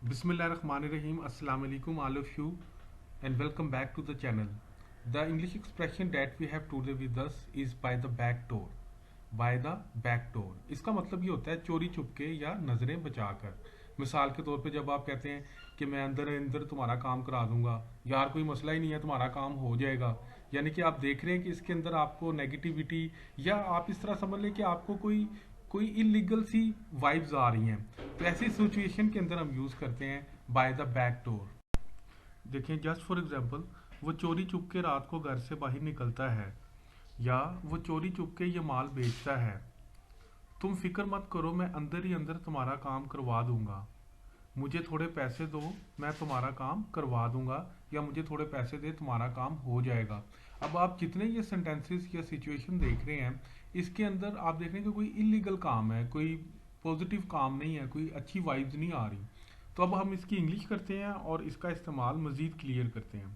Bismillahirrahmanirrahim. Assalamu alaikum all of you and welcome back to the channel. The English expression that we have today with us is by the back door. By the back door. इसका मतलब ये होता है चोरी छुपके या नज़रें बचाकर। मिसाल के तौर पे जब आप कहते हैं कि मैं अंदर अंदर तुम्हारा काम करा दूंगा, यार कोई मसला ही नहीं है, तुम्हारा काम हो जाएगा, यानी कि आप देख रहे हैं कि इसके अंदर आपको नेगेटिविटी या आप इस तरह समझ लें कि आपको कोई कोई इलीगल सी वाइब्स आ रही हैं। तो ऐसी सिचुएशन के अंदर हम यूज़ करते हैं बाय द बैक डोर। देखें, जस्ट फॉर एग्जांपल, वो चोरी चुप के रात को घर से बाहर निकलता है या वो चोरी चुप के ये माल बेचता है। तुम फिक्र मत करो, मैं अंदर ही अंदर तुम्हारा काम करवा दूंगा, मुझे थोड़े पैसे दो, मैं तुम्हारा काम करवा दूंगा, या मुझे थोड़े पैसे दे, तुम्हारा काम हो जाएगा। अब आप जितने ये सेंटेंसेस या सिचुएशन देख रहे हैं, इसके अंदर आप देख रहे हैं कि कोई इलीगल काम है, कोई पॉजिटिव काम नहीं है, कोई अच्छी वाइब्स नहीं आ रही। तो अब हम इसकी इंग्लिश करते हैं और इसका इस्तेमाल मज़ीद क्लियर करते हैं।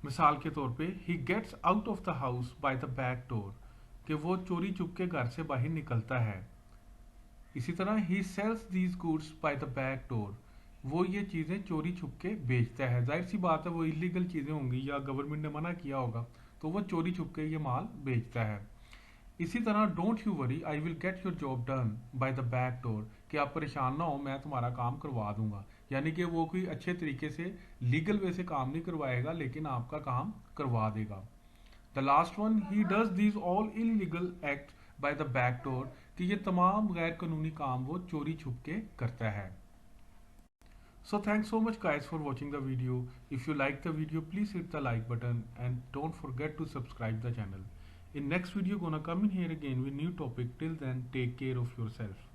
मिसाल के तौर पे, he gets out of the house by the back door, कि वो चोरी चुप के घर से बाहर निकलता है। इसी तरह ही sells these goods by the back door, वो ये चीज़ें चोरी छुप के बेचता है। जाहिर सी बात है वो इलीगल चीज़ें होंगी या गवर्नमेंट ने मना किया होगा, तो वो चोरी छुप के ये माल बेचता है। इसी तरह don't you worry I will get your job done by the back door, कि आप परेशान ना हो, मैं तुम्हारा काम करवा दूंगा। यानी कि वो कोई अच्छे तरीके से लीगल वे से काम नहीं करवाएगा, लेकिन आपका काम करवा देगा। The last one, he does these all illegal act by the back door, कि ये तमाम गैर कानूनी काम वो चोरी छुप के करता है। So thanks so much guys for watching the video. If you like the video, please hit the like button and don't forget to subscribe the channel. In next video gonna come in here again with new topic. Till then, take care of yourself.